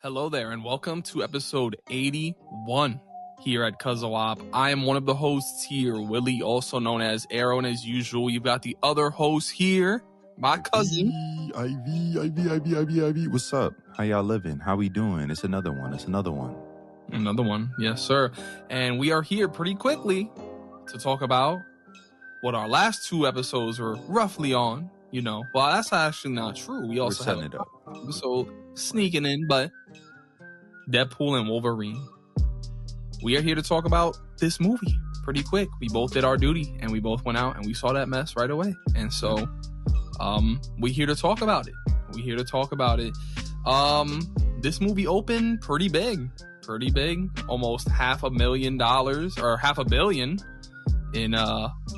Hello there, and welcome to episode 81 here at CUZZO-OP. I am one of the hosts here, Willie, also known as Aaron. As usual, you've got the other host here, my cousin. Ivy. What's up? How y'all living? How we doing? It's another one. Another one, yes, sir. And we are here pretty quickly to talk about what our last two episodes were roughly on. Well, that's actually not true. We also have it up. So sneaking in, but Deadpool and Wolverine. We are here to talk about this movie pretty quick. We both did our duty and we both went out and we saw that mess right away. And so we're here to talk about it. This movie opened pretty big, almost $500,000 or $500 million in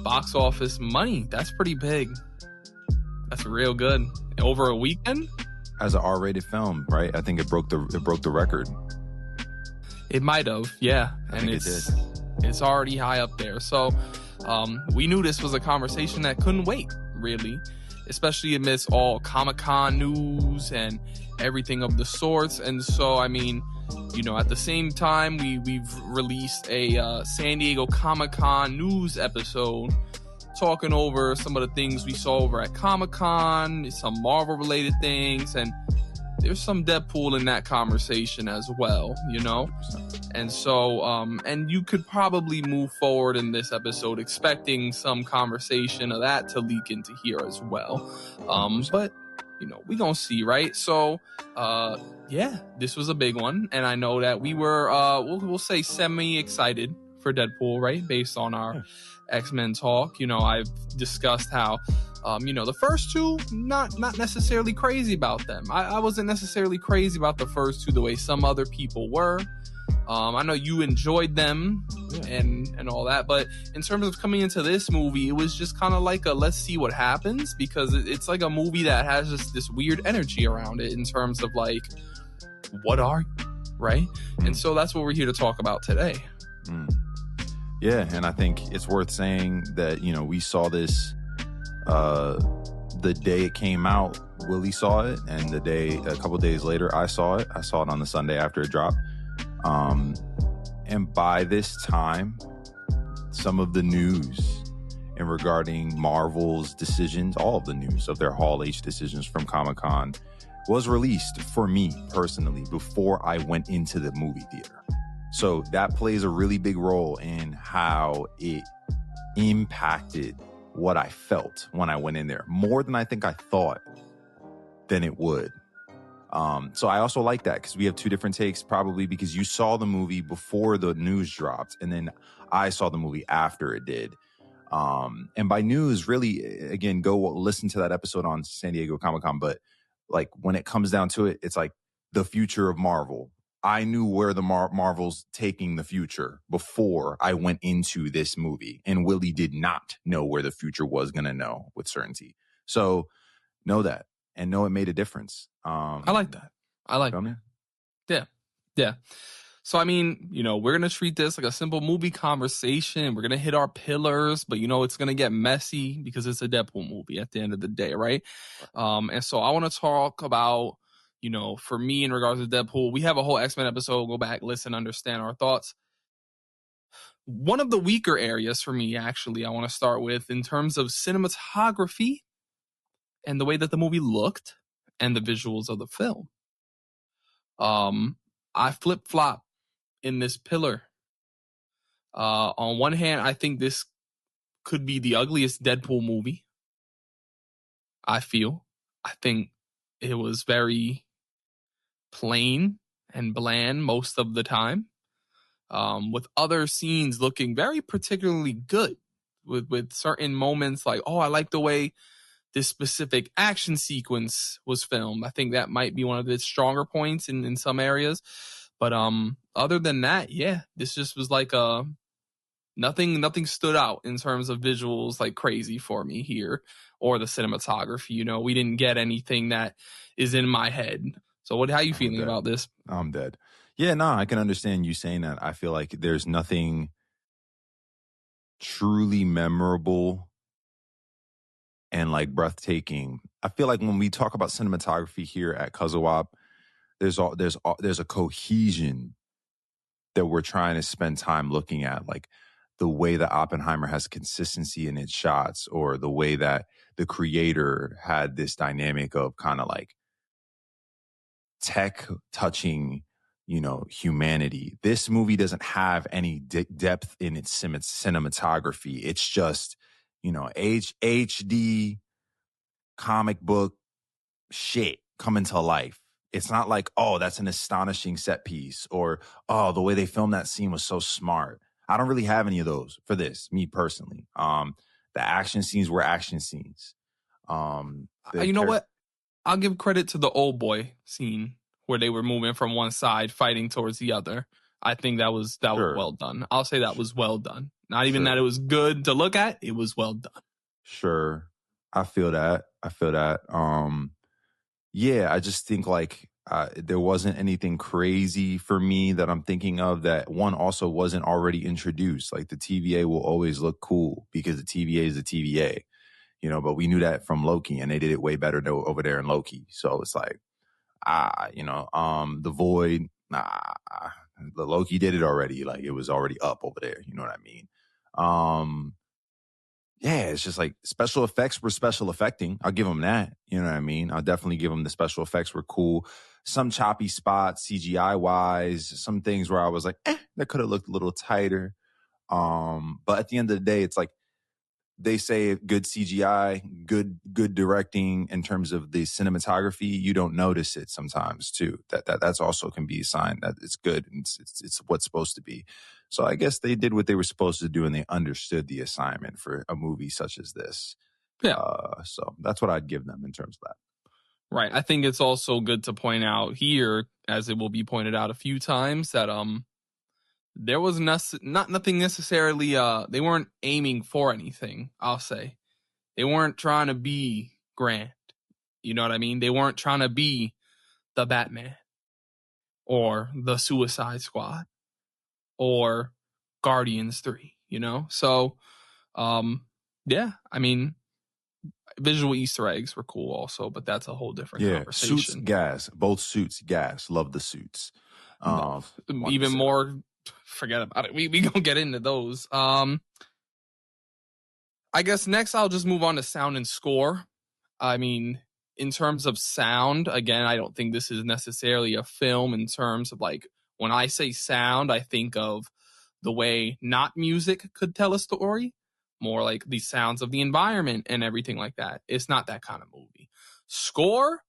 box office money. That's pretty big. That's real good. Over a weekend? As an R-rated film, right? I think it broke the record. It might have, yeah. And it's already high up there. So we knew this was a conversation that couldn't wait, really, especially amidst all Comic-Con news and everything of the sorts. And so, I mean, at the same time, we've released a San Diego Comic-Con news episode talking over some of the things we saw over at Comic-Con, some Marvel-related things, and there's some Deadpool in that conversation as well, 100%. And so, and you could probably move forward in this episode expecting some conversation of that to leak into here as well. But, we gonna see, right? So, yeah, this was a big one, and I know that we were, we'll say semi-excited for Deadpool, right? Based on our X-Men talk. I've discussed how the first two, not necessarily crazy about them. I wasn't necessarily crazy about the first two the way some other people were. I know you enjoyed them and all that, but in terms of coming into this movie, it was just kind of like a let's see what happens, because it's like a movie that has just this weird energy around it in terms of like, what are you, right? And so that's what we're here to talk about today. Yeah, and I think it's worth saying that, we saw this the day it came out. Willie saw it, and a couple days later, I saw it. I saw it on the Sunday after it dropped. And by this time, some of the news and regarding Marvel's decisions, all of the news of their Hall H decisions from Comic-Con was released for me personally before I went into the movie theater. So that plays a really big role in how it impacted what I felt when I went in there, more than I think I thought than it would. So I also like that because we have two different takes, probably because you saw the movie before the news dropped, and then I saw the movie after it did. And by news, really, again, go listen to that episode on San Diego Comic-Con. But like when it comes down to it, it's like the future of Marvel. I knew where the Marvel's taking the future before I went into this movie. And Willie did not know where the future was going to know with certainty. So know that and know it made a difference. I like that. Yeah. So, I mean, we're going to treat this like a simple movie conversation. We're going to hit our pillars, but, it's going to get messy because it's a Deadpool movie at the end of the day, right? And so I want to talk about, for me in regards to Deadpool, we have a whole X-Men episode. Go back, listen, understand our thoughts. One of the weaker areas for me, actually, I want to start with in terms of cinematography and the way that the movie looked and the visuals of the film. I flip-flop in this pillar. On one hand, I think this could be the ugliest Deadpool movie. I think it was very plain and bland most of the time, with other scenes looking very particularly good, with certain moments like, oh, I like the way this specific action sequence was filmed. I think that might be one of its stronger points in some areas. But other than that, yeah, this just was like nothing stood out in terms of visuals like crazy for me here, or the cinematography. We didn't get anything that is in my head. So how are you feeling about this? I'm dead. Yeah, no, I can understand you saying that. I feel like there's nothing truly memorable and like breathtaking. I feel like when we talk about cinematography here at CUZZO-OP, there's a cohesion that we're trying to spend time looking at, like the way that Oppenheimer has consistency in its shots, or the way that the creator had this dynamic of kind of like tech touching, humanity. This movie doesn't have any depth in its cinematography. It's just, HD comic book shit coming to life. It's not like, oh, that's an astonishing set piece, or, oh, the way they filmed that scene was so smart. I don't really have any of those for this, me personally. The action scenes were action scenes. You know what? I'll give credit to the old boy scene where they were moving from one side, fighting towards the other. I think that was well done. I'll say that was well done. Not even that it was good to look at. It was well done. Sure. I feel that. Yeah, I just think like there wasn't anything crazy for me that I'm thinking of that one also wasn't already introduced. Like the TVA will always look cool because the TVA is the TVA, but we knew that from Loki, and they did it way better over there in Loki. So it's like, the Void, the Loki did it already. Like it was already up over there. You know what I mean? Yeah, it's just like special effects were special effecting. I'll give them that. You know what I mean? I'll definitely give them the special effects were cool. Some choppy spots, CGI wise, some things where I was like, that could have looked a little tighter. But at the end of the day, it's like they say good CGI, good directing in terms of the cinematography. You don't notice it sometimes too. That's also can be a sign that it's good and it's what's supposed to be. So I guess they did what they were supposed to do, and they understood the assignment for a movie such as this. Yeah. So that's what I'd give them in terms of that. Right. I think it's also good to point out here, as it will be pointed out a few times, that there was nothing necessarily. They weren't aiming for anything. I'll say they weren't trying to be grand. You know what I mean? They weren't trying to be the Batman or the Suicide Squad or Guardians 3. So yeah. I mean, visual Easter eggs were cool also, but that's a whole different conversation. Suits, gas. Both suits, gas. Love the suits. Even more, forget about it. We gonna get into those. I guess next I'll just move on to sound and score. I mean, in terms of sound, again, I don't think this is necessarily a film in terms of like, when I say sound, I think of the way not music could tell a story, more like the sounds of the environment and everything like that. It's not that kind of movie. Score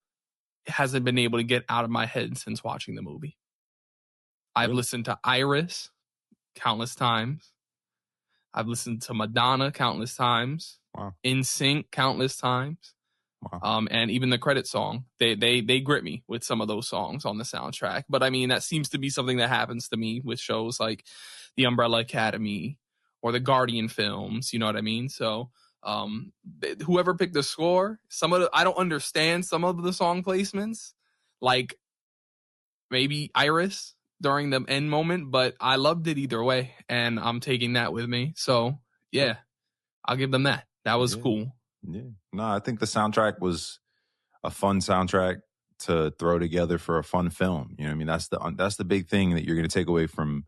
hasn't been able to get out of my head since watching the movie. I've listened to Iris countless times. I've listened to Madonna countless times. Wow. NSYNC countless times. Wow. And even the credit song, they grip me with some of those songs on the soundtrack. But I mean, that seems to be something that happens to me with shows like The Umbrella Academy or the Guardian films. You know what I mean? So whoever picked the score, I don't understand some of the song placements, like maybe Iris during the end moment, but I loved it either way, and I'm taking that with me. So yeah, I'll give them that. That was cool. Yeah. No, I think the soundtrack was a fun soundtrack to throw together for a fun film. You know what I mean? That's the big thing that you're going to take away from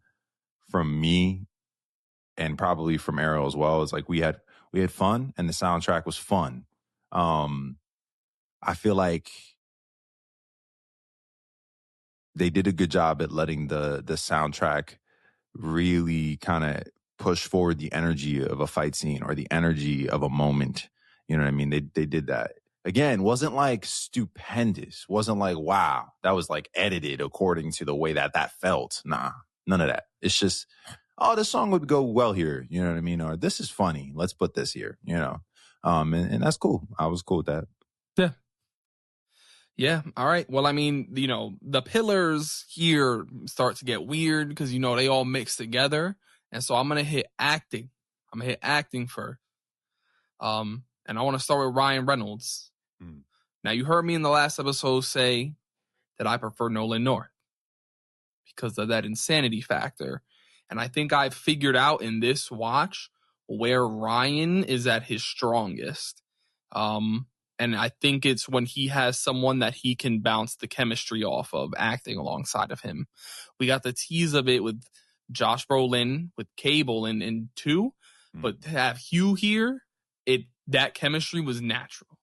me, and probably from Arrow as well. Is like we had fun, and the soundtrack was fun. I feel like they did a good job at letting the soundtrack really kind of push forward the energy of a fight scene or the energy of a moment. You know what I mean? They did that. Again, wasn't like stupendous. Wasn't like, wow, that was like edited according to the way that felt. Nah, none of that. It's just, oh, this song would go well here. You know what I mean? Or this is funny. Let's put this here, and that's cool. I was cool with that. Yeah. Yeah. All right. Well, I mean, the pillars here start to get weird because, they all mix together. And so I'm going to hit acting. I'm going to hit acting first. And I want to start with Ryan Reynolds. Now, you heard me in the last episode say that I prefer Nolan North because of that insanity factor. And I think I've figured out in this watch where Ryan is at his strongest. And And I think it's when he has someone that he can bounce the chemistry off of acting alongside of him. We got the tease of it with Josh Brolin, with Cable in 2, but to have Hugh here, that chemistry was natural.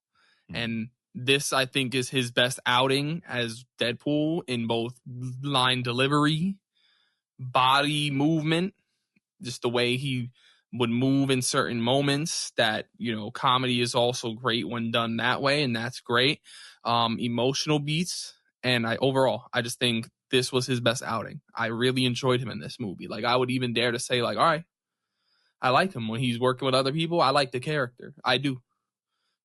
And this, I think, is his best outing as Deadpool in both line delivery, body movement, just the way he would move in certain moments. That, comedy is also great when done that way, and that's great. Emotional beats, and I just think this was his best outing. I really enjoyed him in this movie. Like, I would even dare to say, like, all right, I like him when he's working with other people. I like the character. I do.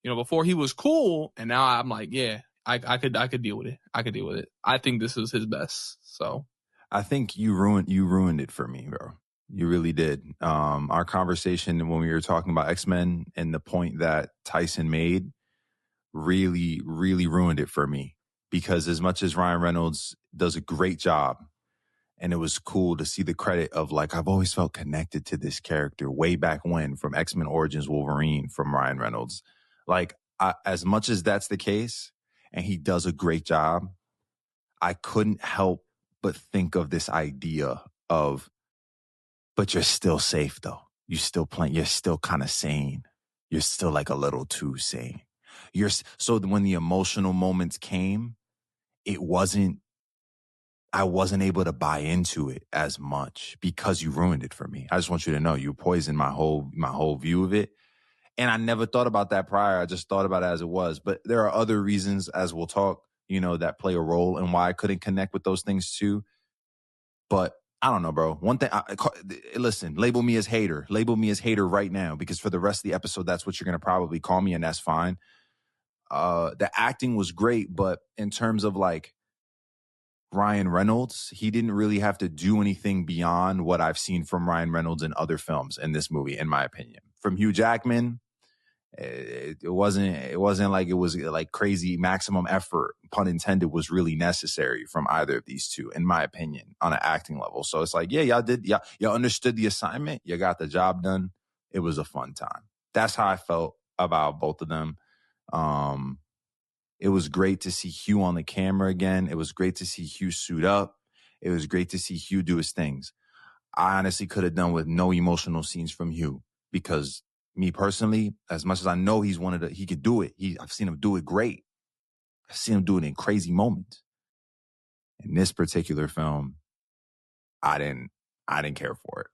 Before he was cool, and now I'm like, yeah, I could deal with it. I could deal with it. I think this was his best. So I think you ruined it for me, bro. You really did. Our conversation when we were talking about X-Men and the point that Tyson made really, really ruined it for me. Because as much as Ryan Reynolds does a great job, and it was cool to see the credit of, like, I've always felt connected to this character way back when, from X-Men Origins Wolverine from Ryan Reynolds. Like, as much as that's the case, and he does a great job, I couldn't help but think of this idea of, but you're still safe though. You're still playing. You're still kind of sane. You're still like a little too sane. So when the emotional moments came, I wasn't able to buy into it as much because you ruined it for me. I just want you to know you poisoned my whole view of it. And I never thought about that prior. I just thought about it as it was. But there are other reasons, as we'll talk, that play a role in why I couldn't connect with those things too. But I don't know, bro. One thing, listen, label me as hater. Label me as hater right now, because for the rest of the episode, that's what you're going to probably call me, and that's fine. The acting was great, but in terms of like Ryan Reynolds, he didn't really have to do anything beyond what I've seen from Ryan Reynolds in other films in this movie, in my opinion. From Hugh Jackman, it wasn't like it was like crazy maximum effort, pun intended, was really necessary from either of these two, in my opinion, on an acting level. So it's like, yeah, y'all understood the assignment. You got the job done. It was a fun time. That's how I felt about both of them. It was great to see Hugh on the camera again. It was great to see Hugh suit up. It was great to see Hugh do his things. I honestly could have done with no emotional scenes from Hugh, because me personally, as much as I know he could do it. I've seen him do it great. I've seen him do it in crazy moments. In this particular film, I didn't care for it.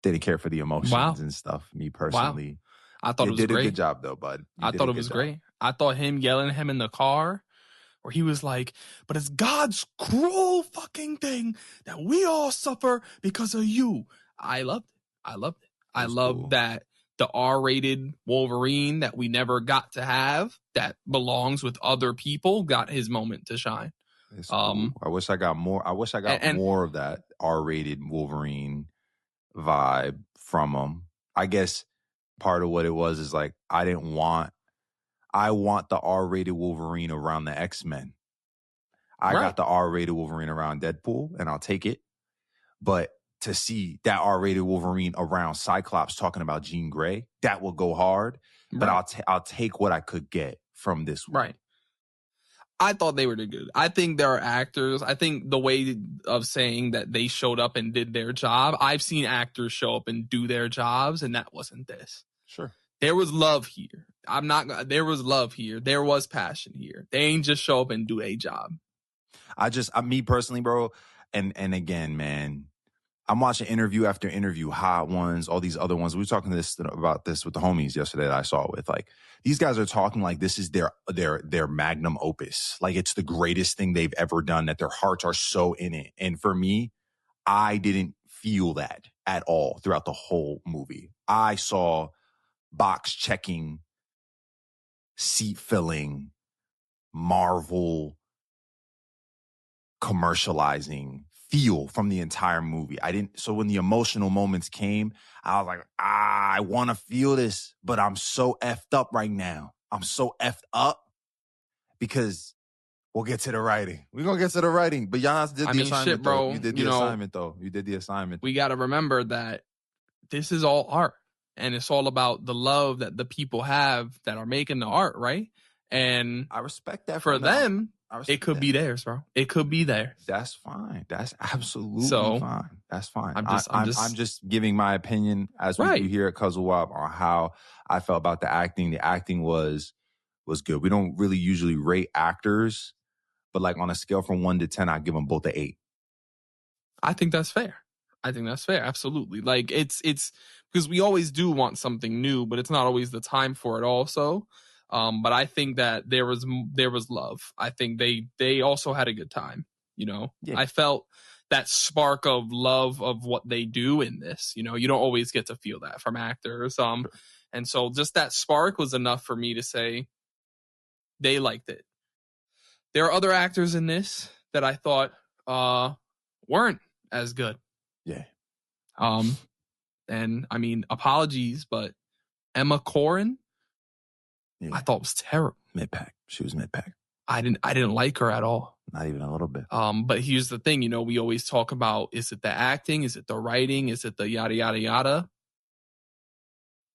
Didn't care for the emotions and stuff. Me personally. Wow. I thought it was great. You did a good job though, bud. I thought it was great. I thought him yelling at him in the car, where he was like, but it's God's cruel fucking thing that we all suffer because of you. I loved it. I loved cool. That the R-rated Wolverine that we never got to have, that belongs with other people, got his moment to shine. It's cool. I wish I got more. I wish I got more of that R-rated Wolverine vibe from him. I guess part of what it was is like, I want the R-rated Wolverine around the X-Men. I got the R-rated Wolverine around Deadpool, and I'll take it. But to see that R-rated Wolverine around Cyclops talking about Jean Grey, that will go hard. But I'll take what I could get from this one. Right. I thought they were good. I think there are actors. I think the way of saying that they showed up and did their job, I've seen actors show up and do their jobs, and that wasn't this. Sure. There was love here. There was love here. There was passion here. They ain't just show up and do a job. Me personally, bro, and again, man, I'm watching interview after interview, Hot Ones, all these other ones. We were talking about this with the homies yesterday that I saw with. Like, these guys are talking like this is their magnum opus. Like, it's the greatest thing they've ever done, that their hearts are so in it. And for me, I didn't feel that at all throughout the whole movie. I saw box checking, seat filling, Marvel commercializing feel from the entire movie. So when the emotional moments came, I was like, I want to feel this, but I'm so effed up right now. I'm so effed up because we'll get to the writing. We're going to get to the writing. But Giannis did the assignment, shit, bro. Though. You did the assignment, though. You did the assignment. We got to remember that this is all art, and it's all about the love that the people have that are making the art, right? And I respect that for them, it could be theirs. theirs, bro. It could be theirs. That's fine. That's absolutely fine. That's fine. I'm just giving my opinion as we do here at CUZZO-OP on how I felt about the acting. The acting was good. We don't really usually rate actors, but like on a scale from 1 to 10, I give them both an 8. I think that's fair. Absolutely. Like it's because we always do want something new, but it's not always the time for it also. But I think that there was love. I think they also had a good time. You know, I felt that spark of love of what they do in this. You know, you don't always get to feel that from actors. And so just that spark was enough for me to say they liked it. There are other actors in this that I thought weren't as good. Yeah. And I mean, apologies, but Emma Corrin, I thought was terrible. Mid-pack. She was mid-pack. I didn't like her at all. Not even a little bit. But here's the thing, you know, we always talk about, is it the acting? Is it the writing? Is it the yada, yada, yada?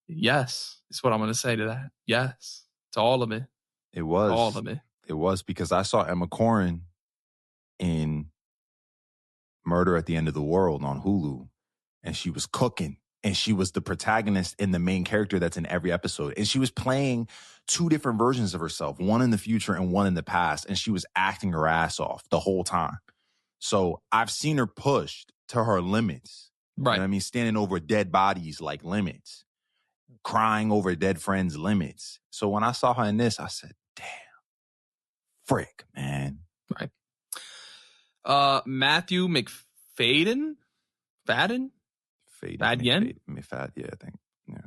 Yes. Is what I'm going to say to that. Yes. It's all of it. It was. All of it. It was, because I saw Emma Corrin in Murder at the End of the World on Hulu, and she was cooking, and she was the protagonist and the main character that's in every episode, and she was playing 2 different versions of herself, one in the future and one in the past, and she was acting her ass off the whole time. So I've seen her pushed to her limits. Right. You know what I mean? Standing over dead bodies like limits, crying over dead friends limits. So when I saw her in this, I said, damn, frick, man. Right. Matthew McFadden? Fadden? Fadyen? Yeah, I think. Yeah.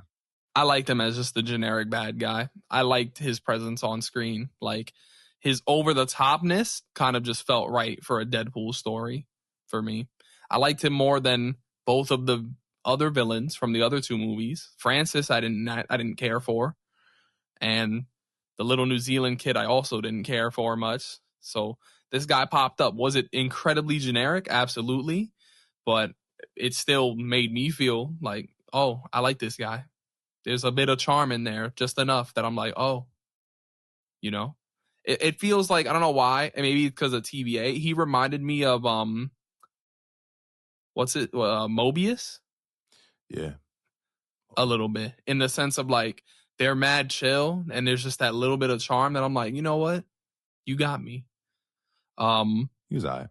I liked him as just the generic bad guy. I liked his presence on screen. Like, his over-the-topness kind of just felt right for a Deadpool story for me. I liked him more than both of the other villains from the other 2 movies. Francis, I didn't care for. And the little New Zealand kid, I also didn't care for much. So this guy popped up. Was it incredibly generic? Absolutely. But it still made me feel like, oh, I like this guy. There's a bit of charm in there, just enough that I'm like, oh, you know, it feels like, I don't know why, maybe because of TVA. He reminded me of Mobius? Yeah. A little bit, in the sense of like, they're mad chill, and there's just that little bit of charm that I'm like, you know what, you got me. He was all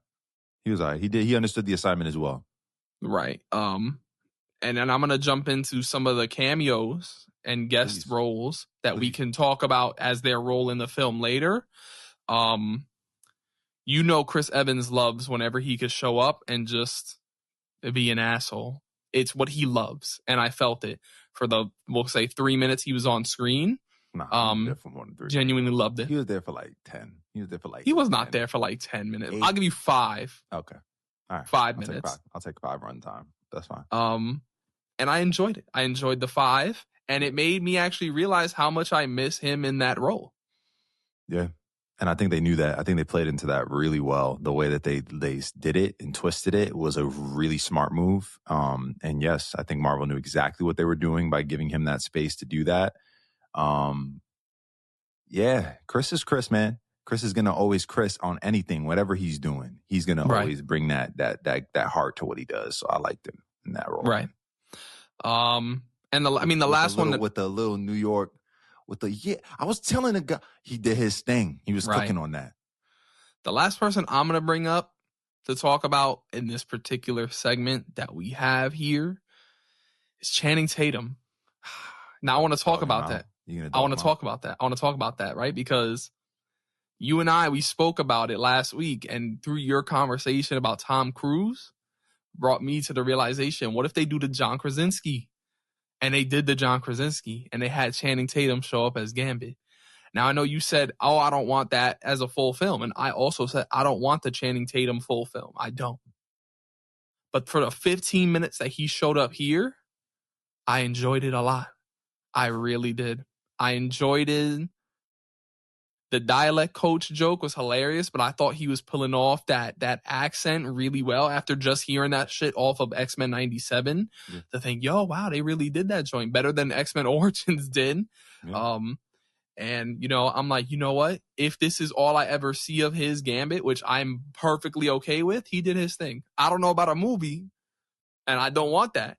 right. He understood the assignment as well. Right. And then I'm going to jump into some of the cameos and guest roles that we can talk about as their role in the film later. You know, Chris Evans loves whenever he could show up and just be an asshole. It's what he loves. And I felt it for we'll say 3 minutes he was on screen. Nah, he was there for more than 3. Genuinely loved it. He was there for like 10. He was not there for like 10 minutes. 8. I'll give you 5. Okay. All right. 5 minutes. I'll take 5 run time. That's fine. And I enjoyed it. I enjoyed the 5, and it made me actually realize how much I miss him in that role. Yeah. And I think they knew that. I think they played into that really well. The way that they did it and twisted it was a really smart move. And yes, I think Marvel knew exactly what they were doing by giving him that space to do that. Yeah, Chris is Chris, man. Chris is gonna always Chris on anything, whatever he's doing. He's gonna always bring that heart to what he does. So I liked him in that role. Right. And the last one with the little New York, I was telling the guy he did his thing. He was cooking on that. The last person I'm gonna bring up to talk about in this particular segment that we have here is Channing Tatum. Now I want to talk about that. I want to talk about that, right? Because you and I, we spoke about it last week, and through your conversation about Tom Cruise brought me to the realization, what if they do the John Krasinski? And they did the John Krasinski, and they had Channing Tatum show up as Gambit. Now, I know you said, oh, I don't want that as a full film. And I also said, I don't want the Channing Tatum full film. I don't. But for the 15 minutes that he showed up here, I enjoyed it a lot. I really did. I enjoyed it. The dialect coach joke was hilarious, but I thought he was pulling off that accent really well after just hearing that shit off of X-Men 97. To think, yo, wow, they really did that joint better than X-Men Origins did. Yeah. And, I'm like, you know what? If this is all I ever see of his Gambit, which I'm perfectly okay with, he did his thing. I don't know about a movie, and I don't want that.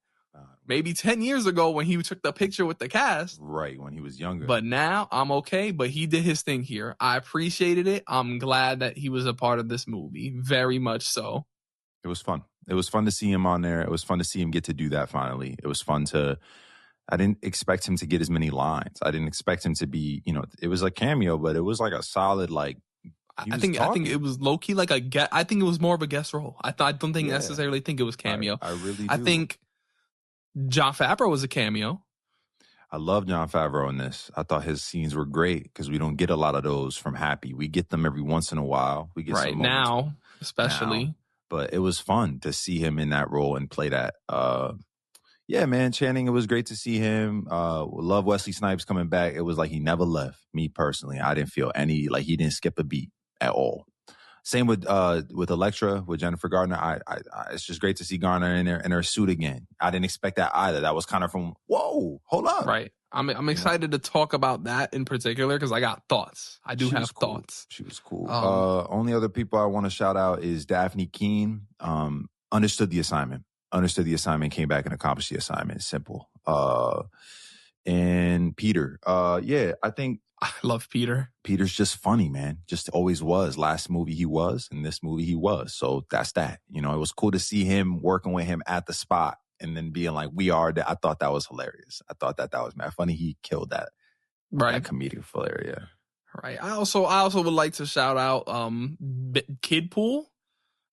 Maybe 10 years ago when he took the picture with the cast. Right, when he was younger. But now I'm okay, but he did his thing here. I appreciated it. I'm glad that he was a part of this movie. Very much so. It was fun. It was fun to see him on there. It was fun to see him get to do that finally. It was fun I didn't expect him to get as many lines. I didn't expect him to be, it was a cameo, but it was like a solid, like, I think it was low key like I think it was more of a guest role. I don't think necessarily think it was cameo. I really do. I think Jon Favreau was a cameo. I love Jon Favreau in this. I thought his scenes were great because we don't get a lot of those from Happy. We get them every once in a while. We get right some now, especially. Now. But it was fun to see him in that role and play that. Yeah, man, Channing, it was great to see him. Love Wesley Snipes coming back. It was like he never left. Me personally, I didn't feel like he didn't skip a beat at all. Same with Elektra, with Jennifer Garner. I it's just great to see Garner in her suit again. I didn't expect that either. That was kind of from, whoa, hold up. Right. I'm excited to talk about that in particular because I got thoughts. I do have thoughts. She was cool. Only other people I want to shout out is Daphne Keene. Understood the assignment. Came back and accomplished the assignment. Simple. And Peter. I think I love Peter. Peter's just funny, man. Just always was. Last movie he was, and this movie he was. So that's that. It was cool to see him working with him at the spot and then being like, we are. I thought that was hilarious. I thought that was mad funny. He killed that. Right. That comedic flair, yeah. Right. I also would like to shout out Kid Pool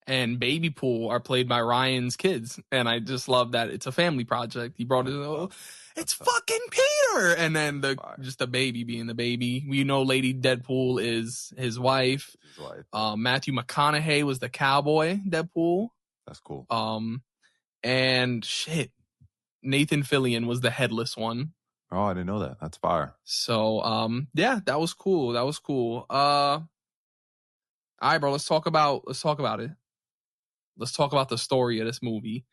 and Baby Pool are played by Ryan's kids. And I just love that it's a family project. He brought it. It's fucking Peter. And then just the baby being the baby. We know Lady Deadpool is his wife. Matthew McConaughey was the cowboy Deadpool. That's cool. And shit, Nathan Fillion was the headless one. Oh, I didn't know that. That's fire. So, yeah, that was cool. All right, bro, let's talk about it. Let's talk about the story of this movie.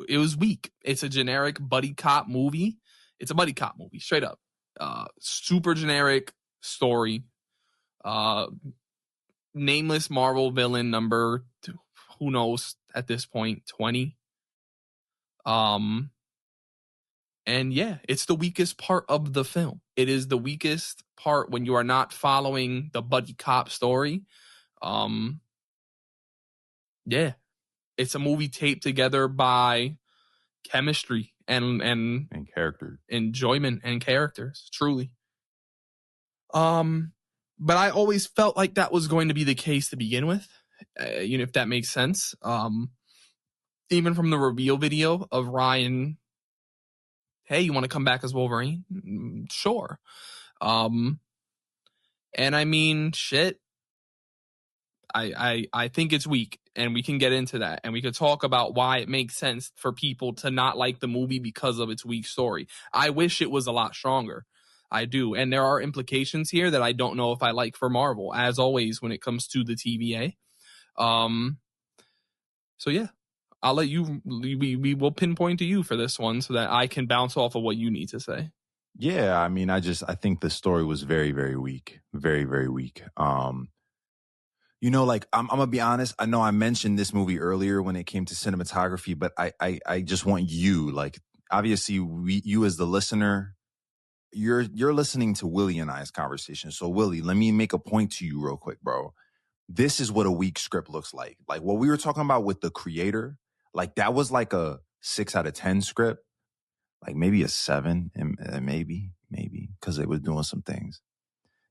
It was weak. It's a generic buddy cop movie. It's a buddy cop movie, straight up. Super generic story. Nameless Marvel villain number, who knows at this point, 20. And yeah, it's the weakest part of the film. It is the weakest part when you are not following the buddy cop story. Yeah, it's a movie taped together by chemistry and character enjoyment and characters, truly. But I always felt like that was going to be the case to begin with, if that makes sense. Even from the reveal video of Ryan, hey, you want to come back as Wolverine? Sure. And I mean, shit. I think it's weak, and we can get into that, and we could talk about why it makes sense for people to not like the movie because of its weak story. I wish it was a lot stronger. I do. And there are implications here that I don't know if I like for Marvel, as always, when it comes to the TVA. So yeah, I'll let you, we will pinpoint to you for this one so that I can bounce off of what you need to say. Yeah, I mean, I think the story was very, very weak. Very, very weak. Like, I'm going to be honest. I know I mentioned this movie earlier when it came to cinematography, but I just want you, like, obviously you as the listener, you're listening to Willie and I's conversation. So Willie, let me make a point to you real quick, bro. This is what a weak script looks like. Like what we were talking about with the creator, like that was like a 6 out of 10 script, like maybe a 7 and maybe, because they was doing some things.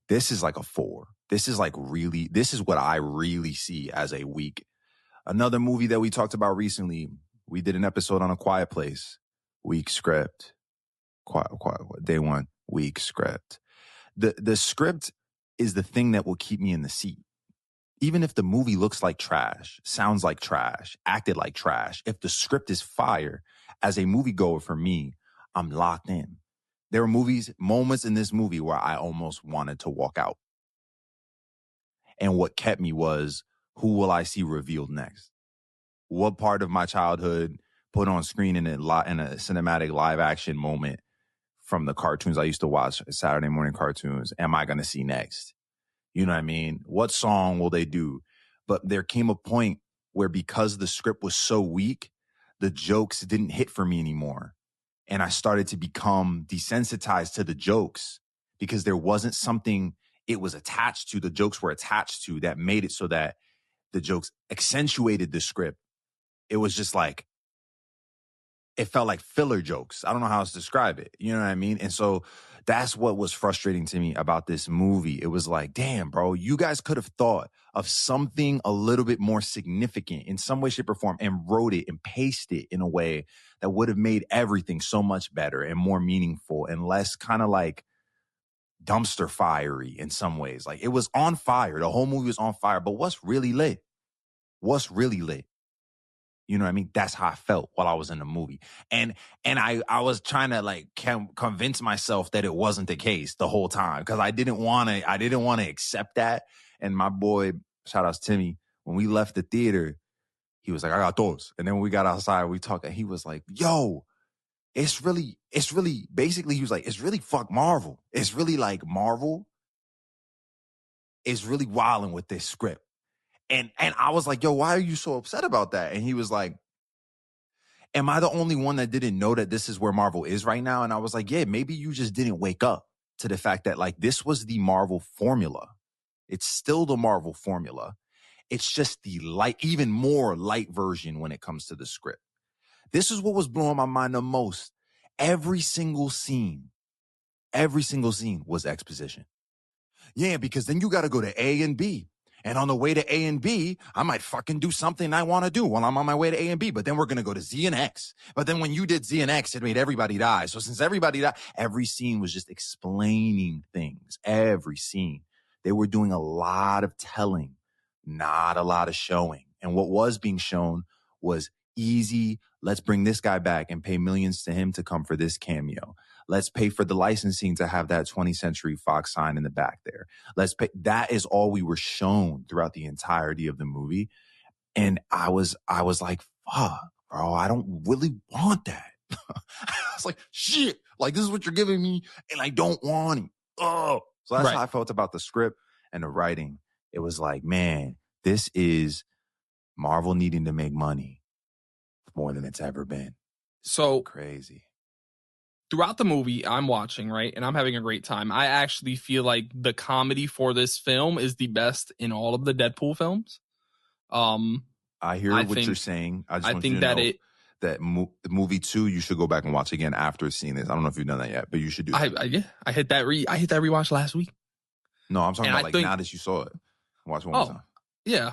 This is like a 4. This is what I really see as a weak. Another movie that we talked about recently, we did an episode on A Quiet Place. Weak script. Quiet, day one, weak script. The script is the thing that will keep me in the seat. Even if the movie looks like trash, sounds like trash, acted like trash, if the script is fire, as a moviegoer for me, I'm locked in. There were moments in this movie where I almost wanted to walk out. And what kept me was, who will I see revealed next? What part of my childhood put on screen in a cinematic live action moment from the cartoons I used to watch, Saturday morning cartoons, am I going to see next? You know what I mean? What song will they do? But there came a point where because the script was so weak, the jokes didn't hit for me anymore. And I started to become desensitized to the jokes because there wasn't something it was attached to, the jokes were attached to, that made it so that the jokes accentuated the script. It was just like, it felt like filler jokes. I don't know how else to describe it. You know what I mean? And so that's what was frustrating to me about this movie. It was like, damn, bro, you guys could have thought of something a little bit more significant in some way, shape, or form and wrote it and pasted it in a way that would have made everything so much better and more meaningful and less kind of like dumpster fiery in some ways. Like it was on fire. The whole movie was on fire. But what's really lit? What's really lit? You know what I mean? That's how I felt while I was in the movie. And I was trying to like convince myself that it wasn't the case the whole time because I didn't want to accept that. And my boy, shout out to Timmy, when we left the theater, he was like, I got those. And then when we got outside, we talked and he was like, yo, it's really basically he was like, it's really fuck Marvel. It's really like Marvel is really wilding with this script. And I was like, yo, why are you so upset about that? And he was like, am I the only one that didn't know that this is where Marvel is right now? And I was like, yeah, maybe you just didn't wake up to the fact that like this was the Marvel formula. It's still the Marvel formula. It's just the light, even more light version when it comes to the script. This is what was blowing my mind the most. Every single scene was exposition. Yeah, because then you got to go to A and B. And on the way to A and B, I might fucking do something I want to do while I'm on my way to A and B. But then we're going to go to Z and X. But then when you did Z and X, it made everybody die. So since everybody died, every scene was just explaining things. Every scene. They were doing a lot of telling, not a lot of showing. And what was being shown was easy. Let's bring this guy back and pay millions to him to come for this cameo. Let's pay for the licensing to have that 20th Century Fox sign in the back there. Let's pay. That is all we were shown throughout the entirety of the movie. And I was like, fuck, bro, I don't really want that. I was like, shit, like this is what you're giving me and I don't want it. Oh, so that's how I felt about the script and the writing. It was like, man, this is Marvel needing to make money more than it's ever been. So crazy. Throughout the movie, I'm watching, right? And I'm having a great time. I actually feel like the comedy for this film is the best in all of the Deadpool films. I hear what you're saying. I just want you to know that movie 2, you should go back and watch again after seeing this. I don't know if you've done that yet, but you should do that. I hit that rewatch last week. No, I'm talking about now that you saw it. Watch one more time. Yeah.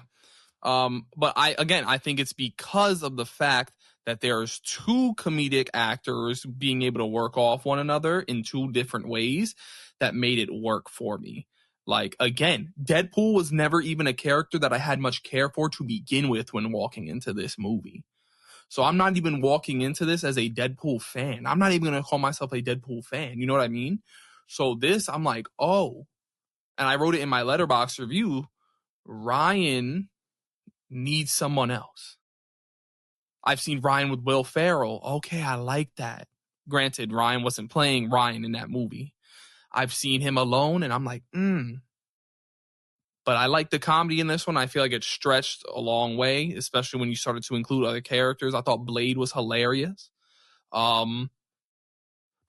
But I think it's because of the fact that there's two comedic actors being able to work off one another in two different ways that made it work for me. Like, again, Deadpool was never even a character that I had much care for to begin with when walking into this movie. So I'm not even walking into this as a Deadpool fan. I'm not even going to call myself a Deadpool fan. You know what I mean? So this, I'm like, oh. And I wrote it in my Letterboxd review, Ryan needs someone else. I've seen Ryan with Will Ferrell. Okay, I like that. Granted, Ryan wasn't playing Ryan in that movie. I've seen him alone, and I'm like, But I like the comedy in this one. I feel like it stretched a long way, especially when you started to include other characters. I thought Blade was hilarious. But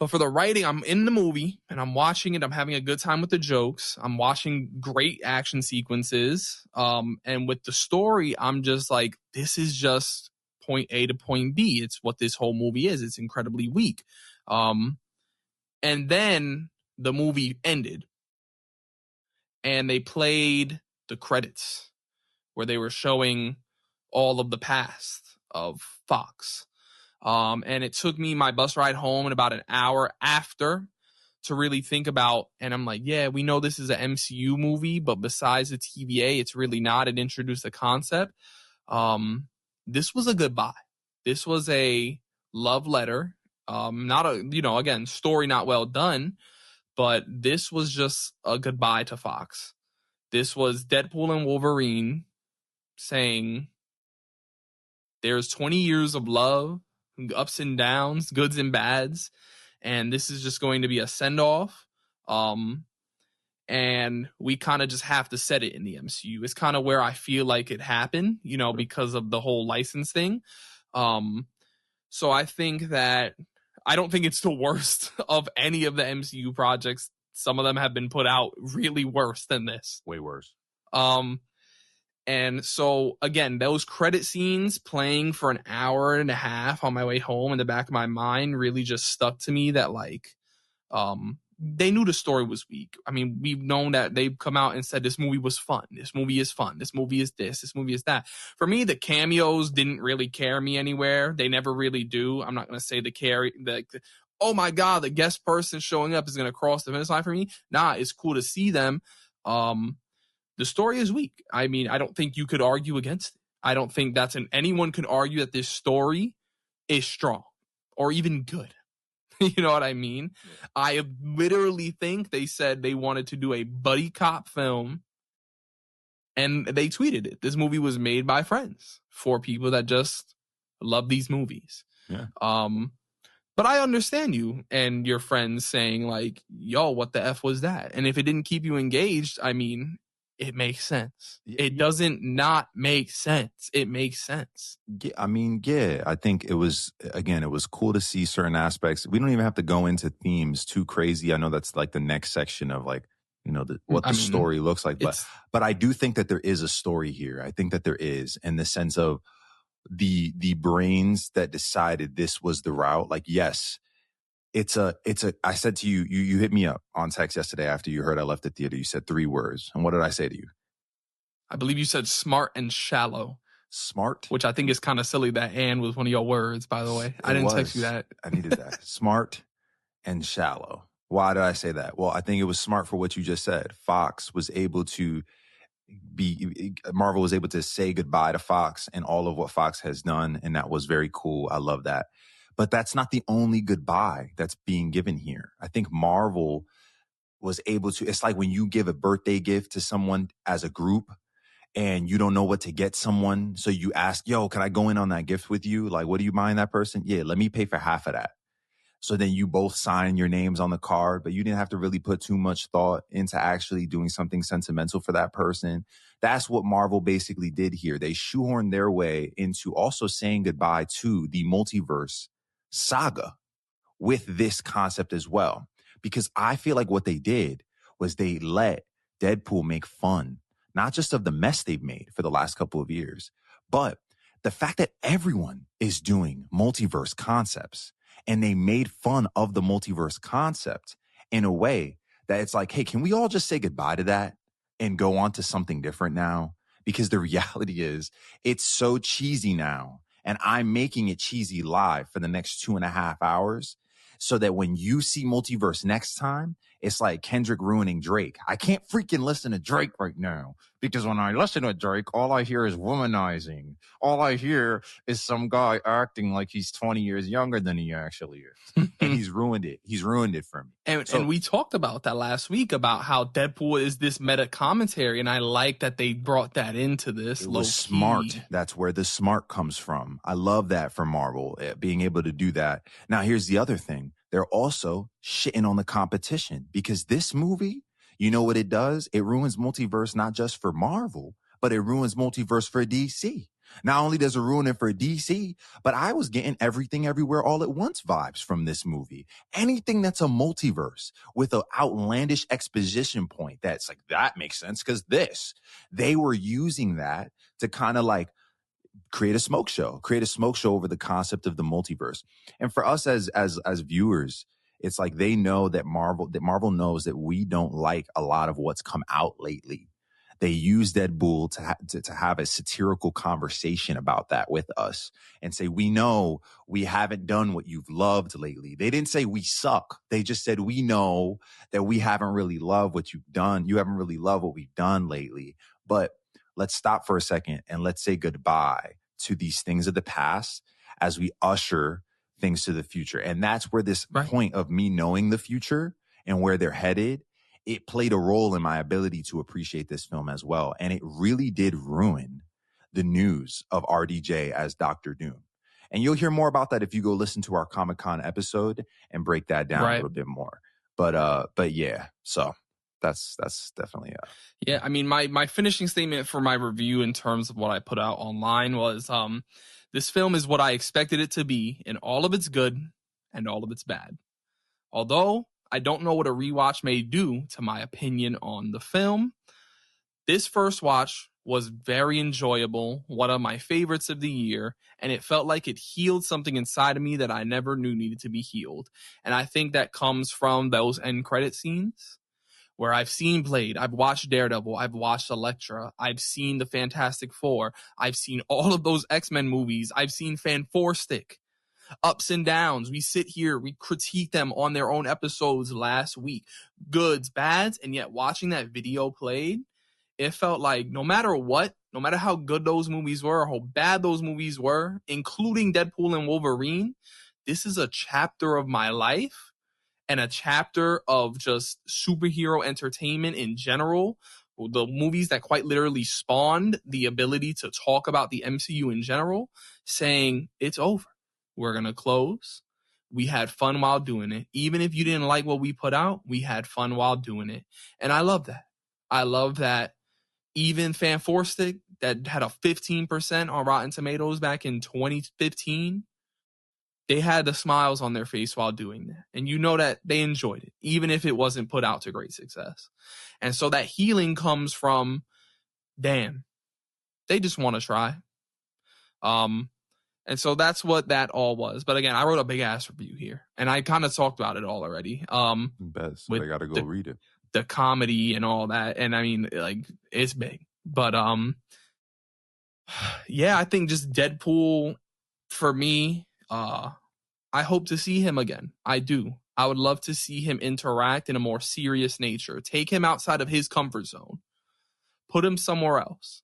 for the writing, I'm in the movie, and I'm watching it. I'm having a good time with the jokes. I'm watching great action sequences. And with the story, I'm just like, this is just point A to point B. It's what this whole movie is. It's incredibly weak. And then the movie ended and they played the credits where they were showing all of the past of Fox. And it took me my bus ride home in about an hour after to really think about, and I'm like, yeah, we know this is an MCU movie, but besides the TVA, it's really not. It introduced a concept. This was a goodbye. This was a love letter. Not a, again, story not well done, but this was just a goodbye to Fox. This was Deadpool and Wolverine saying there's 20 years of love, ups and downs, goods and bads, and this is just going to be a send-off. And we kind of just have to set it in the MCU. It's kind of where I feel like it happened, you know, because of the whole license thing. So I think that I don't think it's the worst of any of the MCU projects. Some of them have been put out really worse than this. Way worse. And so again, those credit scenes playing for an hour and a half on my way home in the back of my mind really just stuck to me that like, they knew the story was weak. I mean, we've known that they've come out and said this movie was fun. This movie is fun. This movie is this. This movie is that. For me, the cameos didn't really carry me anywhere. They never really do. I'm not going to say oh my God, the guest person showing up is going to cross the finish line for me. Nah, it's cool to see them. The story is weak. I mean, I don't think you could argue against it. I don't think anyone could argue that this story is strong or even good. You know what I mean? Yeah. I literally think they said they wanted to do a buddy cop film, and they tweeted it. This movie was made by friends for people that just love these movies. Yeah. But I understand you and your friends saying like, yo, what the F was that? And if it didn't keep you engaged, I mean, it makes sense. It doesn't not make sense. It makes sense. Yeah, I mean, yeah, I think it was cool to see certain aspects. We don't even have to go into themes too crazy. I know that's like the next section of like, you know, what the story looks like. But I do think that there is a story here. I think that there is, in the sense of the brains that decided this was the route. Like, yes, I said to you, you hit me up on text yesterday after you heard I left the theater. You said 3 words. And what did I say to you? I believe you said smart and shallow. Smart? Which I think is kind of silly that "and" was one of your words, by the way. I didn't text you that. I needed that. Smart and shallow. Why did I say that? Well, I think it was smart for what you just said. Marvel was able to say goodbye to Fox and all of what Fox has done. And that was very cool. I love that. But that's not the only goodbye that's being given here. I think Marvel was able to, it's like when you give a birthday gift to someone as a group and you don't know what to get someone. So you ask, yo, can I go in on that gift with you? Like, what are you buying that person? Yeah, let me pay for half of that. So then you both sign your names on the card, but you didn't have to really put too much thought into actually doing something sentimental for that person. That's what Marvel basically did here. They shoehorned their way into also saying goodbye to the multiverse saga with this concept as well. Because I feel like what they did was they let Deadpool make fun, not just of the mess they've made for the last couple of years, but the fact that everyone is doing multiverse concepts. And they made fun of the multiverse concept in a way that it's like, hey, can we all just say goodbye to that and go on to something different now? Because the reality is it's so cheesy now. And I'm making it cheesy live for the next 2.5 hours so that when you see multiverse next time, it's like Kendrick ruining Drake. I can't freaking listen to Drake right now because when I listen to Drake, all I hear is womanizing. All I hear is some guy acting like he's 20 years younger than he actually is. And he's ruined it. He's ruined it for me. And we talked about that last week about how Deadpool is this meta commentary. And I like that they brought that into this. It was smart. That's where the smart comes from. I love that for Marvel, being able to do that. Now, here's the other thing. They're also shitting on the competition because this movie, you know what it does? It ruins multiverse, not just for Marvel, but it ruins multiverse for DC. Not only does it ruin it for DC, but I was getting Everything Everywhere All at Once vibes from this movie. Anything that's a multiverse with an outlandish exposition point that's like, that makes sense because they were using that to kind of like create a smoke show over the concept of the multiverse. And for us as viewers, it's like they know that Marvel knows that we don't like a lot of what's come out lately. They use Deadpool to have a satirical conversation about that with us and say, we know we haven't done what you've loved lately. They didn't say we suck. They just said, we know that we haven't really loved what you've done. You haven't really loved what we've done lately. But let's stop for a second and let's say goodbye to these things of the past as we usher things to the future. And that's where this point of me knowing the future and where they're headed, it played a role in my ability to appreciate this film as well. And it really did ruin the news of RDJ as Dr. Doom. And you'll hear more about that if you go listen to our Comic-Con episode and break that down a little bit more. But yeah, so that's definitely yeah. I mean, my finishing statement for my review in terms of what I put out online was this film is what I expected it to be in all of its good and all of its bad. Although I don't know what a rewatch may do to my opinion on the film, this first watch was very enjoyable, one of my favorites of the year, and it felt like it healed something inside of me that I never knew needed to be healed. And I think that comes from those end credit scenes where I've seen Blade, I've watched Daredevil, I've watched Elektra, I've seen the Fantastic Four, I've seen all of those X-Men movies, I've seen Fan4stick. Ups and downs. We sit here, we critique them on their own episodes last week. Goods, bads, and yet watching that video played, it felt like no matter what, no matter how good those movies were or how bad those movies were, including Deadpool and Wolverine, this is a chapter of my life and a chapter of just superhero entertainment in general. The movies that quite literally spawned the ability to talk about the MCU in general, saying it's over. We're going to close. We had fun while doing it. Even if you didn't like what we put out, we had fun while doing it. And I love that. I love that even Fan4stick that had a 15% on Rotten Tomatoes back in 2015, they had the smiles on their face while doing that. And you know that they enjoyed it, even if it wasn't put out to great success. And so that healing comes from, damn, they just want to try. And so that's what that all was. But again, I wrote a big ass review here, and I kind of talked about it all already. Best. So they got to go read it. The comedy and all that, and I mean, like, it's big. But yeah, I think just Deadpool for me. I hope to see him again. I do. I would love to see him interact in a more serious nature. Take him outside of his comfort zone. Put him somewhere else.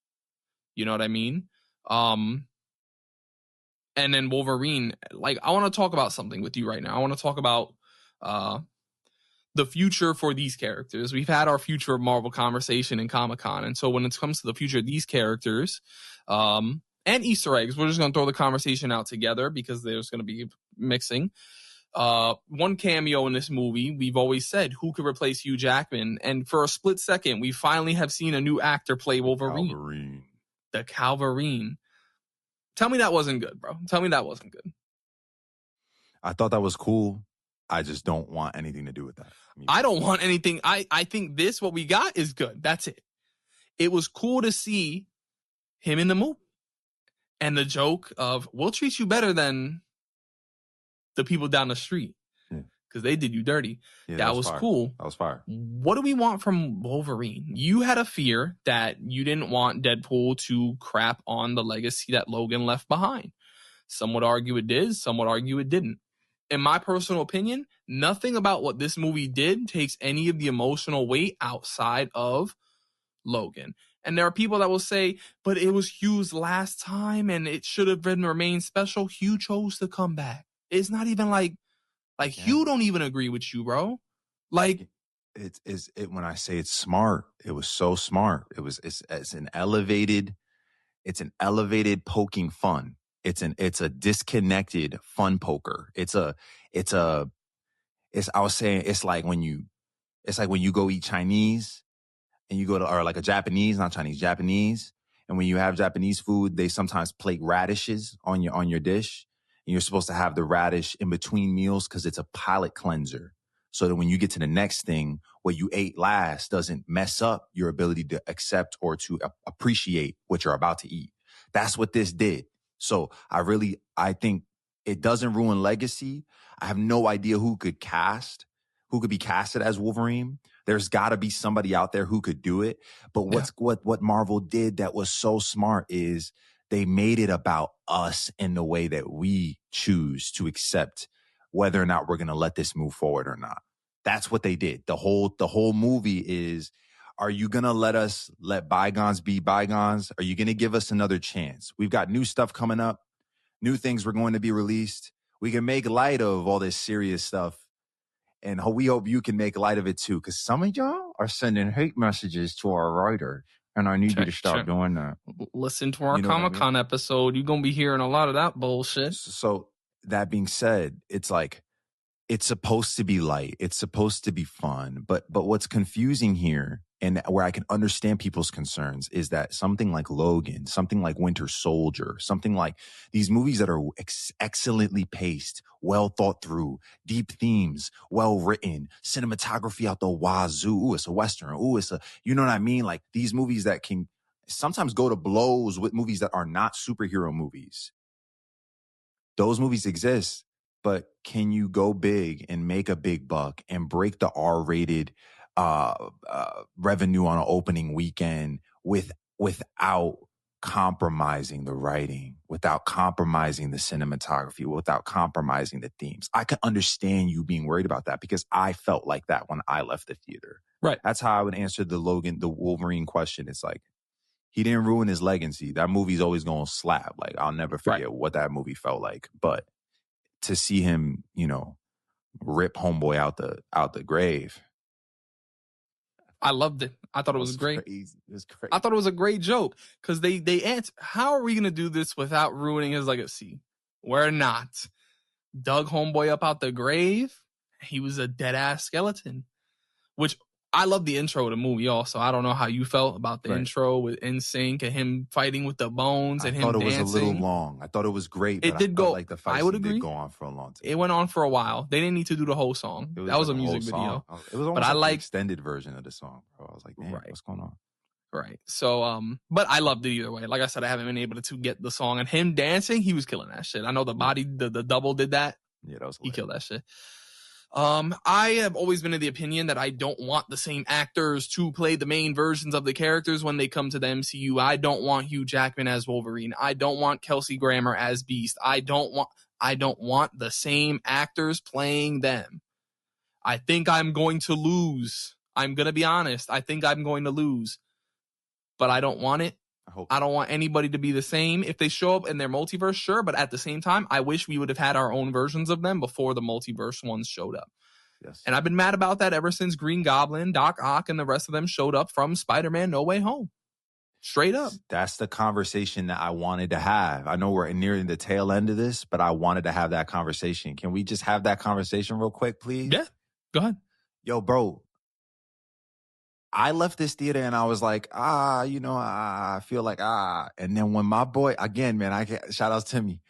You know what I mean? And then Wolverine, like, I want to talk about something with you right now. I want to talk about the future for these characters. We've had our future of Marvel conversation in Comic-Con. And so when it comes to the future of these characters and Easter eggs, we're just going to throw the conversation out together because there's going to be mixing. One cameo in this movie, we've always said, who could replace Hugh Jackman? And for a split second, we finally have seen a new actor play Wolverine. The Calverine. Tell me that wasn't good, bro. Tell me that wasn't good. I thought that was cool. I just don't want anything to do with that. I don't want anything. I think what we got is good. That's it. It was cool to see him in the movie. And the joke of, we'll treat you better than the people down the street because they did you dirty. Yeah, that was cool. That was fire. What do we want from Wolverine? You had a fear that you didn't want Deadpool to crap on the legacy that Logan left behind. Some would argue it did. Some would argue it didn't. In my personal opinion, nothing about what this movie did takes any of the emotional weight outside of Logan. And there are people that will say, but it was Hugh's last time and it should have been remained special. Hugh chose to come back. It's not even like Hugh don't even agree with you, bro. Like, it when I say it's smart, it was so smart. It's an elevated poking fun. It's a disconnected fun poker. It's like when you go eat Chinese and you go to, or like a Japanese, not Chinese, Japanese. And when you have Japanese food, they sometimes plate radishes on your dish. And you're supposed to have the radish in between meals because it's a palate cleanser. So that when you get to the next thing, what you ate last doesn't mess up your ability to accept or to appreciate what you're about to eat. That's what this did. So I think it doesn't ruin legacy. I have no idea who could be casted as Wolverine. There's got to be somebody out there who could do it. But what Marvel did that was so smart is they made it about us in the way that we choose to accept whether or not we're going to let this move forward or not. That's what they did. The whole movie is, are you going to let bygones be bygones? Are you going to give us another chance? We've got new stuff coming up, new things were going to be released. We can make light of all this serious stuff. And we hope you can make light of it too, because some of y'all are sending hate messages to our writer. And I need you to stop doing that. Listen to our Comic-Con episode. You're going to be hearing a lot of that bullshit. So that being said, it's like, it's supposed to be light. It's supposed to be fun. But what's confusing here, and where I can understand people's concerns, is that something like Logan, something like Winter Soldier, something like these movies that are excellently paced, well thought through, deep themes, well written, cinematography out the wazoo. Ooh, it's a Western. Ooh, it's a, you know what I mean? Like these movies that can sometimes go to blows with movies that are not superhero movies. Those movies exist. But can you go big and make a big buck and break the R-rated revenue on an opening weekend without compromising the writing, without compromising the cinematography, without compromising the themes? I can understand you being worried about that because I felt like that when I left the theater. Right. That's how I would answer the Wolverine question. It's like, he didn't ruin his legacy. That movie's always going to slap. Like, I'll never forget what that movie felt like. But to see him, you know, rip homeboy out the grave. I loved it. I thought it was great. Crazy. It was crazy. I thought it was a great joke because they answered, how are we going to do this without ruining his legacy? We're not. Dug homeboy up out the grave. He was a dead ass skeleton, which I love the intro of the movie also. I don't know how you felt about the intro with NSYNC and him fighting with the bones and him dancing. I thought it was a little long. I thought it was great, but it did go, like the fight did go on for a long time. It went on for a while. They didn't need to do the whole song. That was like a music video. It was almost like the extended version of the song, bro. I was like, damn, what's going on? Right. So, but I loved it either way. Like I said, I haven't been able to get the song. And him dancing, he was killing that shit. I know the body, the double did that. Yeah, that was hilarious. He killed that shit. I have always been of the opinion that I don't want the same actors to play the main versions of the characters when they come to the MCU. I don't want Hugh Jackman as Wolverine. I don't want Kelsey Grammer as Beast. I don't want the same actors playing them. I think I'm going to lose. I'm going to be honest. I think I'm going to lose. But I don't want it. I don't want anybody to be the same. If they show up in their multiverse, sure. But at the same time, I wish we would have had our own versions of them before the multiverse ones showed up. Yes. And I've been mad about that ever since Green Goblin, Doc Ock, and the rest of them showed up from Spider-Man No Way Home. Straight up. That's the conversation that I wanted to have. I know we're nearing the tail end of this, but I wanted to have that conversation. Can we just have that conversation real quick, please? Yeah. Go ahead. Yo, bro. I left this theater and I was like, I feel like, And then when my boy, again, man, shout out to Timmy.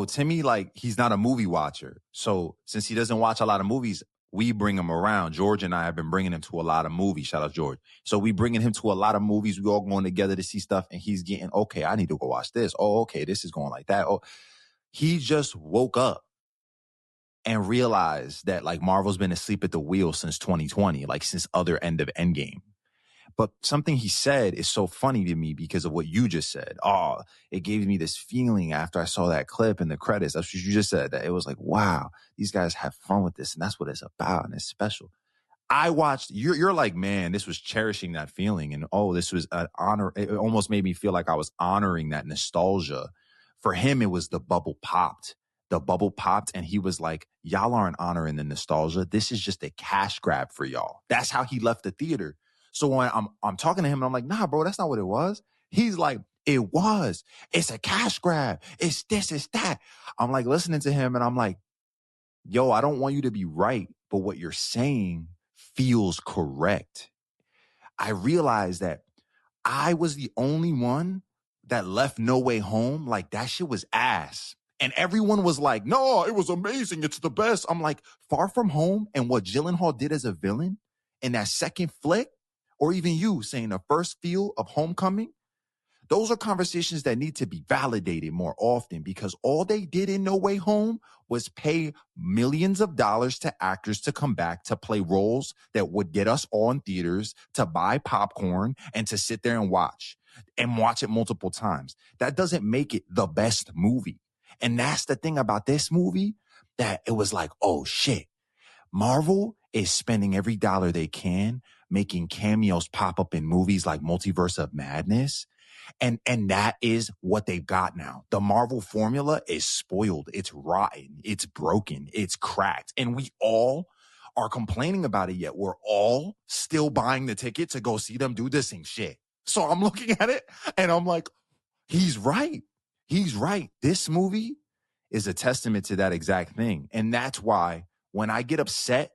Timmy, like, he's not a movie watcher. So since he doesn't watch a lot of movies, we bring him around. George and I have been bringing him to a lot of movies. Shout out George. So we bringing him to a lot of movies. We all going together to see stuff and he's getting, okay, I need to go watch this. Oh, okay, this is going like that. Oh, he just woke up and realized that like Marvel's been asleep at the wheel since 2020, like since other end of Endgame. But something he said is so funny to me because of what you just said. Oh, it gave me this feeling after I saw that clip in the credits. That's what you just said, that it was like, wow, these guys have fun with this. And that's what it's about. And it's special. I watched, you're like, man, this was cherishing that feeling. And this was an honor. It almost made me feel like I was honoring that nostalgia. For him, it was the bubble popped. The bubble popped and he was like, y'all aren't honoring the nostalgia. This is just a cash grab for y'all. That's how he left the theater. So when I'm talking to him and I'm like, nah, bro, that's not what it was. He's like, it was. It's a cash grab. It's this, it's that. I'm like listening to him and I'm like, yo, I don't want you to be right, but what you're saying feels correct. I realized that I was the only one that left No Way Home like that shit was ass. And everyone was like, no, it was amazing. It's the best. I'm like, Far From Home and what Gyllenhaal did as a villain in that second flick, or even you saying the first feel of Homecoming, those are conversations that need to be validated more often because all they did in No Way Home was pay millions of dollars to actors to come back to play roles that would get us all in theaters, to buy popcorn and to sit there and watch it multiple times. That doesn't make it the best movie. And that's the thing about this movie, that it was like, oh shit, Marvel is spending every dollar they can, making cameos pop up in movies like Multiverse of Madness. And that is what they've got now. The Marvel formula is spoiled. It's rotten. It's broken. It's cracked. And we all are complaining about it yet. We're all still buying the ticket to go see them do the same shit. So I'm looking at it and I'm like, he's right. He's right. This movie is a testament to that exact thing. And that's why when I get upset